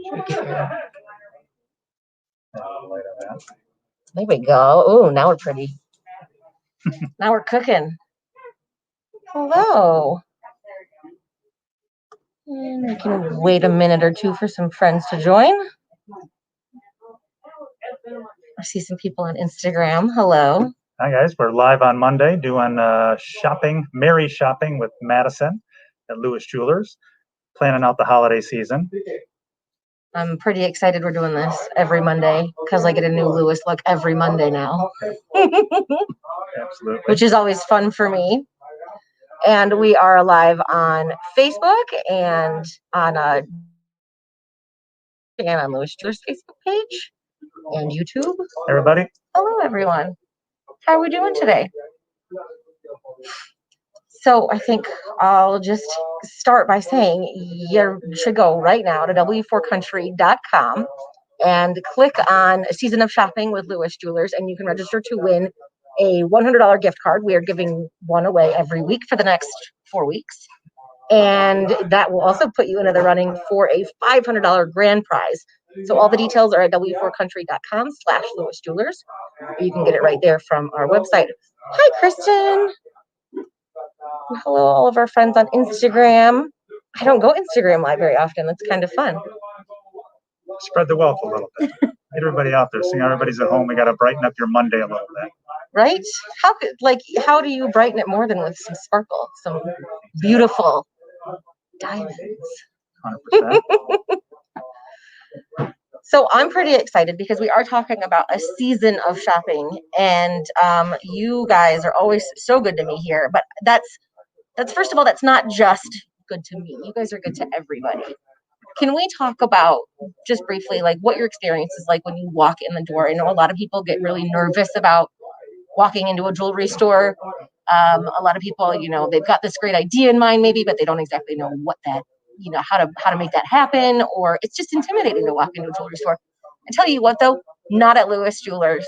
There we go. Oh, now we're pretty. Now we're cooking. Hello. And we can wait a minute or two for some friends to join. I see some people on Instagram. Hello. Hi guys, we're live on Monday doing merry shopping with Madison at Lewis Jewelers, planning out the holiday season. I'm pretty excited we're doing this every Monday because I get a new Lewis look every Monday now. Absolutely. Which is always fun for me. And we are live on Facebook and on Lewis Jewelers Facebook page and YouTube. Everybody. Hello, everyone. How are we doing today? So I think I'll just start by saying you should go right now to w4country.com and click on a season of shopping with Lewis Jewelers, and you can register to win a $100 gift card. We are giving one away every week for the next 4 weeks. And that will also put you into the running for a $500 grand prize. So all the details are at w4country.com/Lewis Jewelers. You can get it right there from our website. Hi, Kristen. Hello, all of our friends on Instagram. I don't go Instagram live very often. That's kind of fun. Spread the wealth a little bit. Get everybody out there. Seeing everybody's at home, we got to brighten up your Monday a little bit. Right? How do you brighten it more than with some sparkle, some beautiful diamonds? 100%. So I'm pretty excited because we are talking about a season of shopping, and you guys are always so good to me here. But that's first of all, that's not just good to me. You guys are good to everybody. Can we talk about just briefly, like, what your experience is like when you walk in the door? I know a lot of people get really nervous about walking into a jewelry store. A lot of people, they've got this great idea in mind, maybe, but they don't exactly know what that, how to make that happen, or it's just intimidating to walk into a jewelry store. I tell you what, though, not at Lewis Jewelers.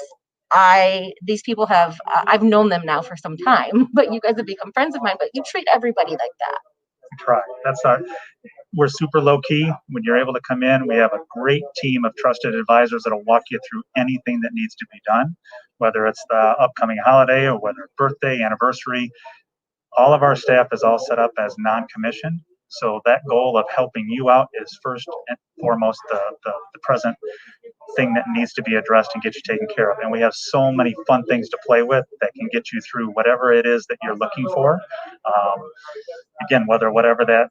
These people I've known them now for some time, but you guys have become friends of mine. But you treat everybody like that. We try. We're super low key. When you're able to come in, we have a great team of trusted advisors that'll walk you through anything that needs to be done, whether it's the upcoming holiday or whether it's birthday, anniversary. All of our staff is all set up as non-commissioned. So that goal of helping you out is first and foremost the present thing that needs to be addressed and get you taken care of. And we have so many fun things to play with that can get you through whatever it is that you're looking for. Again, whatever that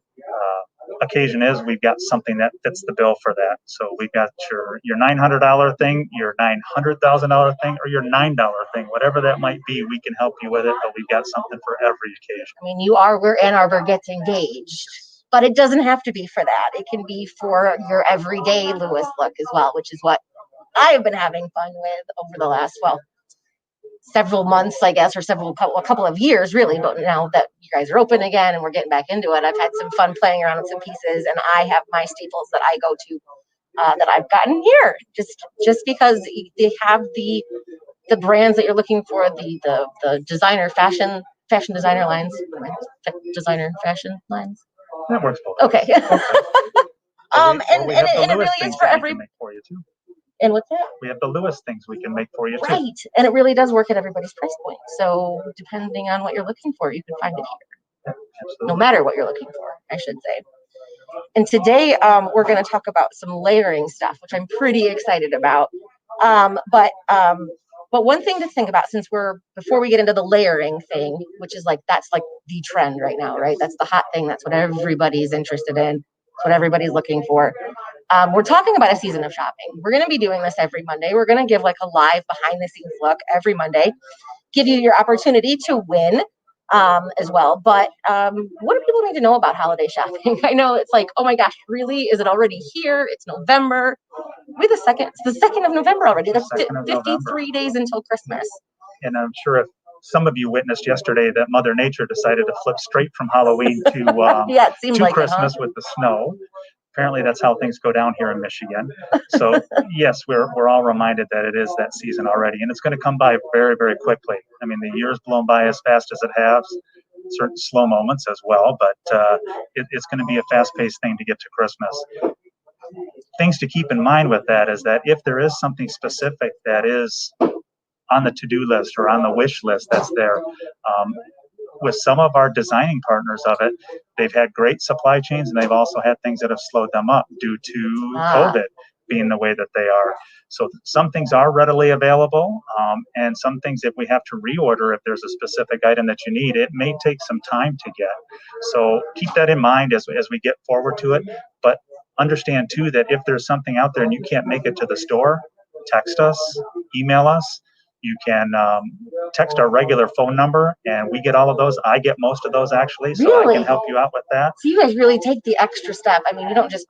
occasion is, we've got something that fits the bill for that. So we've got your $900 thing, your $900,000 thing, or your $9 thing, whatever that might be. We can help you with it, but we've got something for every occasion. I mean, where Ann Arbor gets engaged, but it doesn't have to be for that. It can be for your everyday Lewis look as well, which is what I've been having fun with over the last, several months, I guess, or a couple of years, really. But now that you guys are open again and we're getting back into it, I've had some fun playing around with some pieces, and I have my staples that I go to that I've gotten here, just because they have the brands that you're looking for, the designer fashion designer lines, designer fashion lines. That works both. Okay. And it really is for every. And what's that? We have the Lewis things we can make for you too. Right, and it really does work at everybody's price point. So depending on what you're looking for, you can find it here. Absolutely. No matter what you're looking for, I should say. And today we're going to talk about some layering stuff, which I'm pretty excited about. But one thing to think about, before we get into the layering thing, which is that's the trend right now, right? That's the hot thing. That's what everybody's interested in. That's what everybody's looking for. We're talking about a season of shopping. We're going to be doing this every Monday. We're going to give a live behind the scenes look every Monday, give you your opportunity to win as well. But what do people need to know about holiday shopping? I know it's oh my gosh, really? Is it already here? It's November. It's the 2nd of November already. That's 53 days until Christmas. And I'm sure if some of you witnessed yesterday that Mother Nature decided to flip straight from Halloween to yeah, it seemed like Christmas with the snow. Apparently that's how things go down here in Michigan. So yes, we're all reminded that it is that season already, and it's going to come by very, very quickly. I mean, the year's blown by as fast as it has, certain slow moments as well, but it's going to be a fast-paced thing to get to Christmas. things to keep in mind with that is that if there is something specific that is on the to-do list or on the wish list that's there, with some of our designing partners of it, they've had great supply chains, and they've also had things that have slowed them up due to COVID being the way that they are. So some things are readily available, and some things, if we have to reorder, if there's a specific item that you need, it may take some time to get. So keep that in mind as we get forward to it. But understand too that if there's something out there and you can't make it to the store, text us, email us. You can text our regular phone number, and we get all of those. I get most of those, actually, so I can help you out with that. So you guys really take the extra step. I mean, you don't just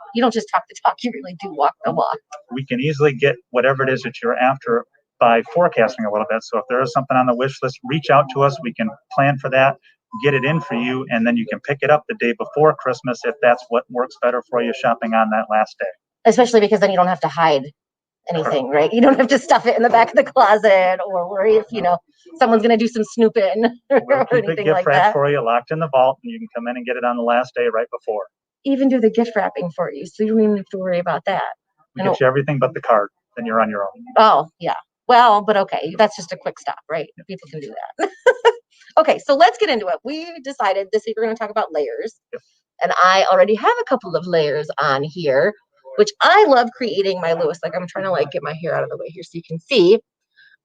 talk the talk. You really do walk the walk. We can easily get whatever it is that you're after by forecasting a little bit. So if there is something on the wish list, reach out to us. We can plan for that, get it in for you, and then you can pick it up the day before Christmas if that's what works better for you, shopping on that last day. Especially because then you don't have to hide anything, right? You don't have to stuff it in the back of the closet or worry if, someone's going to do some snooping or keep anything it gift like wrapped that. for you, locked in the vault, and you can come in and get it on the last day right before. Even do the gift wrapping for you, so you don't even have to worry about that. We get you everything but the card, then you're on your own. Oh, yeah. Well, but okay, that's just a quick stop, right? People can do that. Okay, so let's get into it. We decided this week we're going to talk about layers. Yep. And I already have a couple of layers on here, which I love creating my Lewis. Like, I'm trying to get my hair out of the way here so you can see.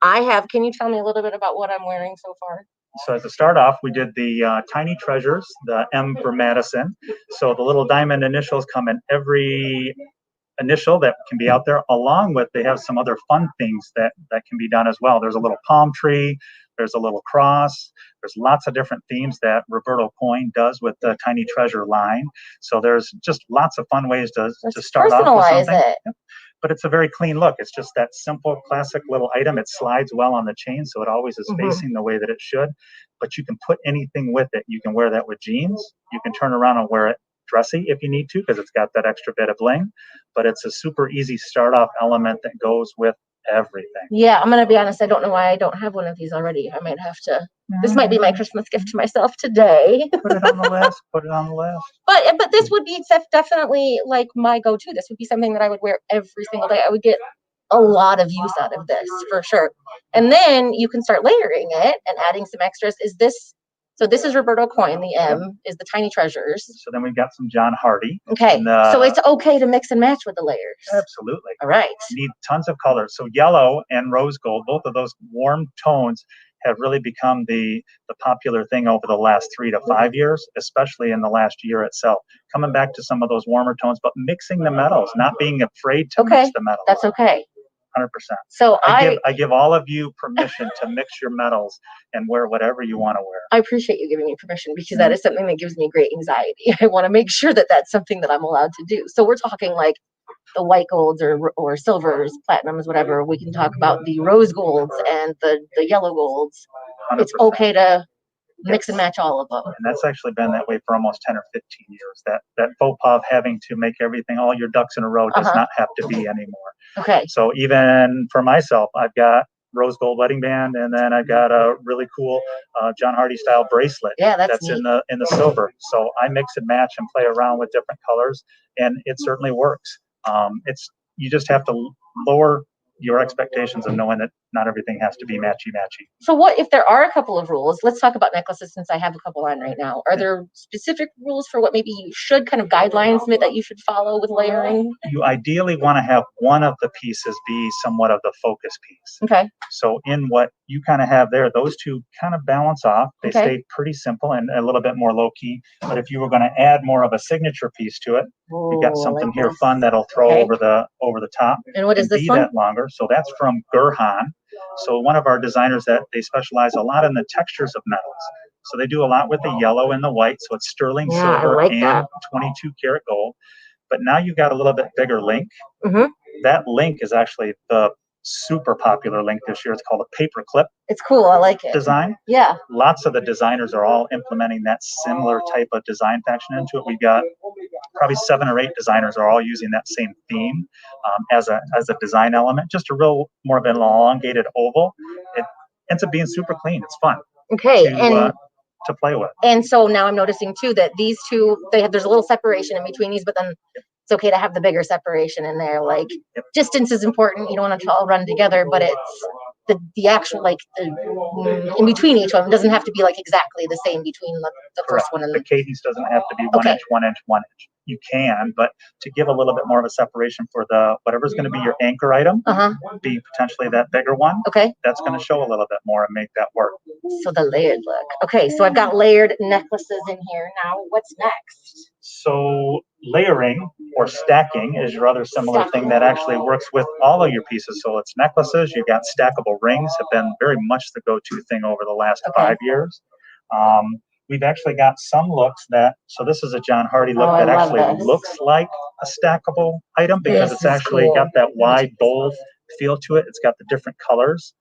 Can you tell me a little bit about what I'm wearing so far? So to start off, we did the Tiny Treasures, the M for Madison. So the little diamond initials come in every initial that can be out there, along with they have some other fun things that can be done as well. There's a little palm tree, there's a little cross, there's lots of different themes that Roberto Coin does with the Tiny Treasure line. So there's just lots of fun ways to start off with something. It. But it's a very clean look. It's just that simple, classic little item. It slides well on the chain, so it always is facing the way that it should. But you can put anything with it. You can wear that with jeans. You can turn around and wear it dressy if you need to, because it's got that extra bit of bling. But it's a super easy start-off element that goes with everything. Yeah, I'm gonna be honest. I don't know why I don't have one of these already. I might have to. This might be my Christmas gift to myself today. Put it on the list. Put it on the list. But this would be definitely like my go-to. This would be something that I would wear every single day. I would get a lot of use out of this for sure. And then you can start layering it and adding some extras. So this is Roberto Coin. The M is the Tiny Treasures. So then we've got some John Hardy. Okay. So it's okay to mix and match with the layers. Absolutely. All right. You need tons of colors. So yellow and rose gold, both of those warm tones, have really become the popular thing over the last 3 to 5 years, especially in the last year itself. Coming back to some of those warmer tones, but mixing the metals, not being afraid to mix the metals. That's okay. 100%. So I give all of you permission to mix your metals and wear whatever you want to wear. I appreciate you giving me permission, because that is something that gives me great anxiety. I want to make sure that that's something that I'm allowed to do. So we're talking like the white golds or silvers, platinums, whatever. We can talk about the rose golds and the yellow golds. 100%. It's okay to mix and match all of them. And that's actually been that way for almost 10 or 15 years. That faux pas of having to make everything, all your ducks in a row, does not have to be anymore. Okay. So even for myself, I've got rose gold wedding band, and then I've got a really cool John Hardy style bracelet. Yeah, that's in the silver. So I mix and match and play around with different colors, and it certainly works. You just have to lower your expectations of knowing that not everything has to be matchy-matchy. So what if there are a couple of rules? Let's talk about necklaces, since I have a couple on right now. Are there specific rules for what maybe you should, kind of guidelines that you should follow with layering? You ideally want to have one of the pieces be somewhat of the focus piece. Okay. So in what you kind of have there, those two kind of balance off. They stay pretty simple and a little bit more low-key. But if you were going to add more of a signature piece to it, you've got something like here fun that'll throw over the top. And what is this one? That longer. So that's from Gurhan. So one of our designers that they specialize a lot in the textures of metals. So they do a lot with the yellow and the white. So it's sterling silver and 22 karat gold. But now you've got a little bit bigger link. That link is actually the super popular link this year. It's called a paper clip. It's cool. I like it. Design. Yeah. Lots of the designers are all implementing that similar type of design fashion into it. We've got probably 7 or 8 designers are all using that same theme as a design element. Just a real more of an elongated oval. It ends up being super clean. It's fun. Okay. To play with. And so now I'm noticing too that these two, there's a little separation in between these, but then it's okay to have the bigger separation in there. Like distance is important. You don't want to all run together, but it's the actual like in between each one. It doesn't have to be like exactly the same between the first one and the cadence doesn't have to be 1 inch, 1 inch, 1 inch. You can, but to give a little bit more of a separation for the whatever's going to be your anchor item, being potentially that bigger one, that's going to show a little bit more and make that work. So the layered look. Okay, so I've got layered necklaces in here. Now, what's next? So layering or stacking is your other similar thing that actually works with all of your pieces. So it's necklaces. You've got stackable rings, have been very much the go-to thing over the last 5 years. We've actually got some looks that, so this is a John Hardy look that actually looks like a stackable item because it's actually got that wide, bold feel to it. It's got the different colors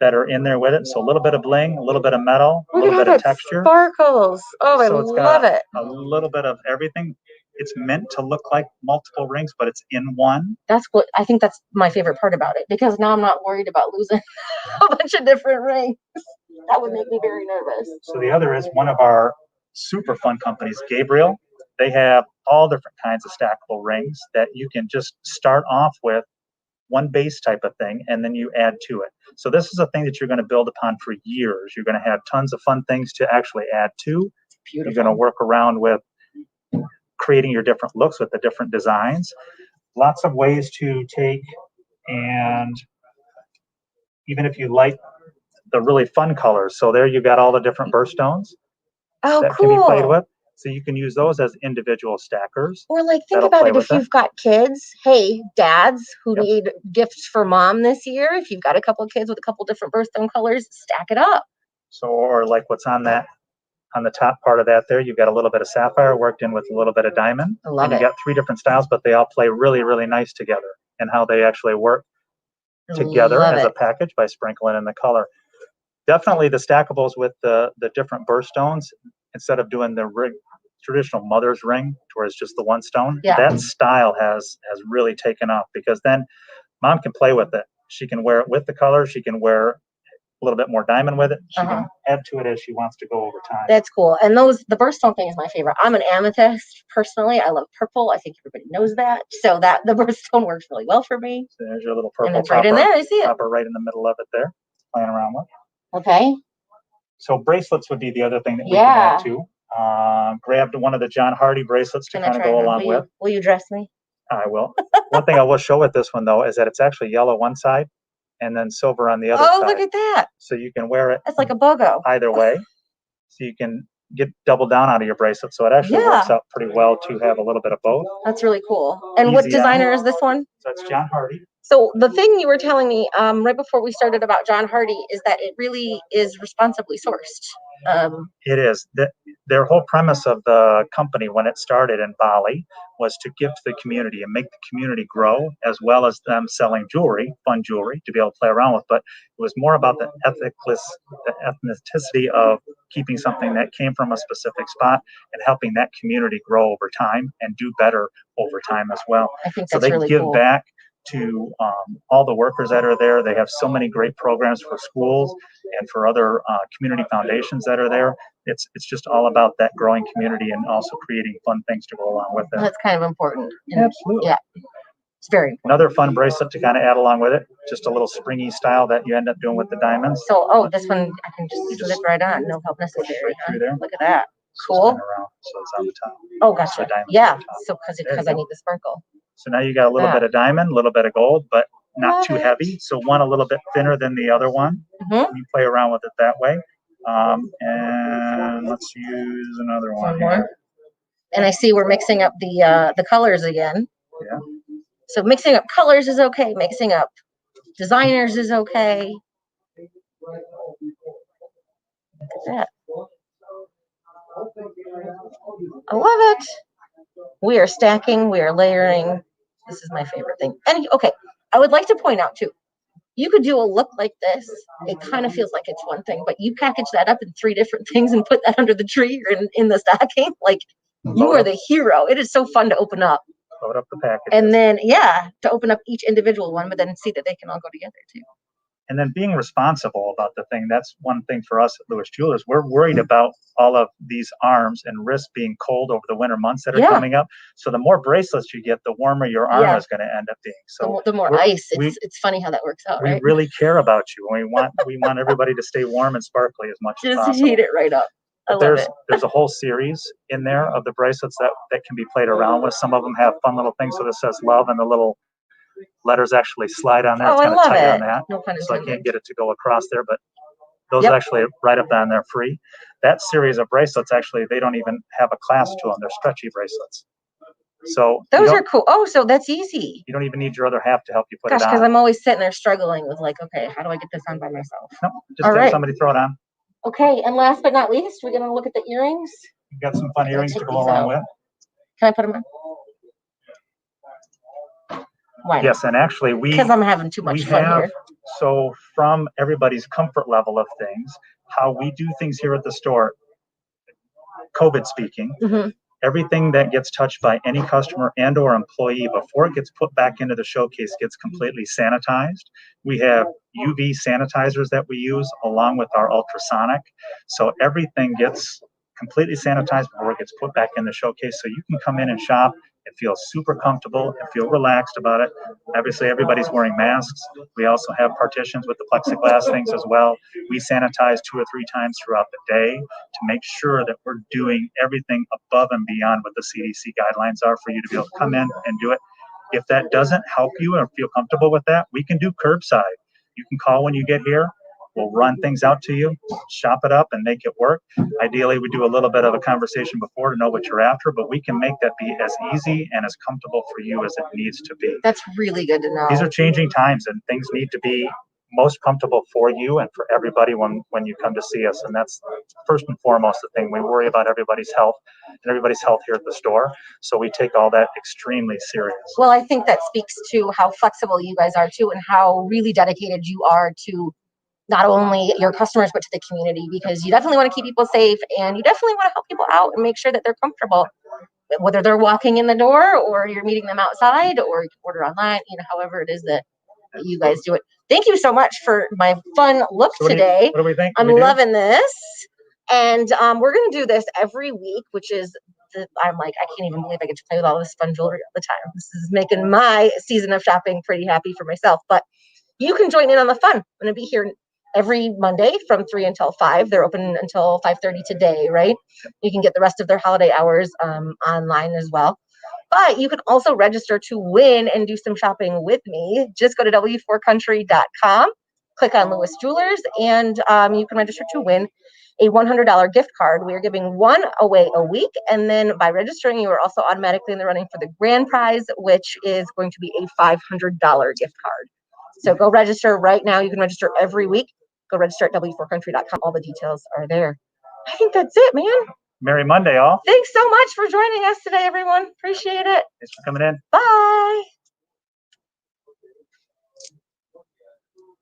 that are in there with it. So a little bit of bling, a little bit of metal, a little bit of texture. Sparkles. Oh, I love it. A little bit of everything. It's meant to look like multiple rings, but it's in one. That's what I think that's my favorite part about it, because now I'm not worried about losing a bunch of different rings. That would make me very nervous. So the other is one of our super fun companies, Gabriel. They have all different kinds of stackable rings that you can just start off with one base type of thing, and then you add to it. So this is a thing that you're going to build upon for years. You're going to have tons of fun things to actually add to. You're going to work around with creating your different looks with the different designs. Lots of ways to take, and even if you like the really fun colors. So there you've got all the different birthstones that can be played with. So you can use those as individual stackers. Or like think about it, if you've got kids, hey, dads who need gifts for mom this year, if you've got a couple of kids with a couple different birthstone colors, stack it up. So, or like what's on that, on the top part of that there, you've got a little bit of sapphire worked in with a little bit of diamond. I love it. You got 3 different styles, but they all play really, really nice together, and how they actually work together as a package by sprinkling in the color. Definitely the stackables with the different birthstones, instead of doing the traditional mother's ring where it's just the one stone, that style has really taken off, because then mom can play with it. She can wear it with the color. She can wear a little bit more diamond with it. She can add to it as she wants to go over time. That's cool. And the birthstone thing is my favorite. I'm an amethyst personally. I love purple. I think everybody knows that. So that the birthstone works really well for me. So there's your little purple, and it's right in there. I see it. Topper right in the middle of it there, playing around with. Okay. So bracelets would be the other thing that we can add to. Grabbed one of the John Hardy bracelets to kind of go along with. Will you dress me? I will. One thing I will show with this one though is that it's actually yellow one side and then silver on the other side. Oh, look at that. So you can wear it. That's like a BOGO. Either way. So you can get double down out of your bracelet. So it actually works out pretty well to have a little bit of both. That's really cool. And what designer is this one? So it's John Hardy. So the thing you were telling me right before we started about John Hardy is that it really is responsibly sourced. It is. Their whole premise of the company when it started in Bali was to give to the community and make the community grow, as well as them selling jewelry, fun jewelry to be able to play around with. But it was more about the ethnicity of keeping something that came from a specific spot and helping that community grow over time and do better over time as well. I think so that's they really give cool. back to all the workers that are there. They have so many great programs for schools and for other community foundations that are there. It's just all about that growing community and also creating fun things to go along with it. That's kind of important. Absolutely. Yeah, it's very important. Another fun bracelet to kind of add along with it, just a little springy style that you end up doing with the diamonds. So, this one I can just slip right on, no help necessary. Right through there. Look at that. Cool. Around, so it's on the top. Oh, gotcha. Yeah. So because I need the sparkle. So now you got a little bit of diamond, a little bit of gold, but not too heavy. So one a little bit thinner than the other one. You play around with it that way. And let's use another one here. And I see we're mixing up the colors again. Yeah. So mixing up colors is okay. Mixing up designers is okay. Look at that. I love it. We are stacking. We are layering. This is my favorite thing. And okay, I would like to point out too, you could do a look like this. It kind of feels like it's one thing, but you package that up in 3 different things and put that under the tree or in the stocking. Like you are the hero. It is so fun to open up. Load up the package. And then, to open up each individual one, but then see that they can all go together too. And then being responsible about the thing. That's one thing for us at Lewis Jewelers. We're worried about all of these arms and wrists being cold over the winter months that are coming up. So the more bracelets you get, the warmer your arm is going to end up being. So the more ice. It's funny how that works out, right? We really care about you. We want everybody to stay warm and sparkly as much as possible. Just heat it right up. I love it. There's a whole series in there of the bracelets that can be played around with. Some of them have fun little things. So this says love, and the little letters actually slide on there. It's kind of tight on that. No pun intended. So I can't get it to go across there, but those actually right up on there free. That series of bracelets, actually, they don't even have a clasp to them. They're stretchy bracelets. So those are cool. Oh, so that's easy. You don't even need your other half to help you put it on. Because I'm always sitting there struggling with like, okay, how do I get this on by myself? No, just have somebody throw it on. Okay, and last but not least, we're gonna look at the earrings. We've got some fun earrings to go along with. Can I put them on? Why? Yes, and actually because I'm having too much fun here. So from everybody's comfort level of things, how we do things here at the store, COVID speaking, everything that gets touched by any customer and or employee before it gets put back into the showcase gets completely sanitized. We have UV sanitizers that we use along with our ultrasonic. So everything gets completely sanitized before it gets put back in the showcase. So you can come in and shop and feel super comfortable and feel relaxed about it. Obviously, everybody's wearing masks. We also have partitions with the plexiglass things as well. We sanitize 2 or 3 times throughout the day to make sure that we're doing everything above and beyond what the CDC guidelines are for you to be able to come in and do it. If that doesn't help you or feel comfortable with that, we can do curbside. You can call when you get here. We'll run things out to you, shop it up, and make it work. Ideally, we do a little bit of a conversation before to know what you're after, but we can make that be as easy and as comfortable for you as it needs to be. That's really good to know. These are changing times, and things need to be most comfortable for you and for everybody when you come to see us. And that's first and foremost the thing. We worry about everybody's health and everybody's health here at the store. So we take all that extremely serious. Well, I think that speaks to how flexible you guys are too, and how really dedicated you are to not only your customers, but to the community, because you definitely want to keep people safe and you definitely want to help people out and make sure that they're comfortable, whether they're walking in the door or you're meeting them outside or you can order online, however it is that you guys do it. Thank you so much for my fun look today. What do we think? I'm loving this. And we're going to do this every week, which is, I'm like, I can't even believe I get to play with all this fun jewelry all the time. This is making my season of shopping pretty happy for myself, but you can join in on the fun. I'm going to be here every Monday from 3 until 5. They're open until 5:30 today, right? You can get the rest of their holiday hours online as well. But you can also register to win and do some shopping with me. Just go to w4country.com, click on Lewis Jewelers, and you can register to win a $100 gift card. We are giving one away a week, and then by registering, you are also automatically in the running for the grand prize, which is going to be a $500 gift card. So go register right now. You can register every week. Go register at w4country.com. All the details are there. I think that's it, man. Merry Monday, all. Thanks so much for joining us today, everyone. Appreciate it. Thanks for coming in. Bye.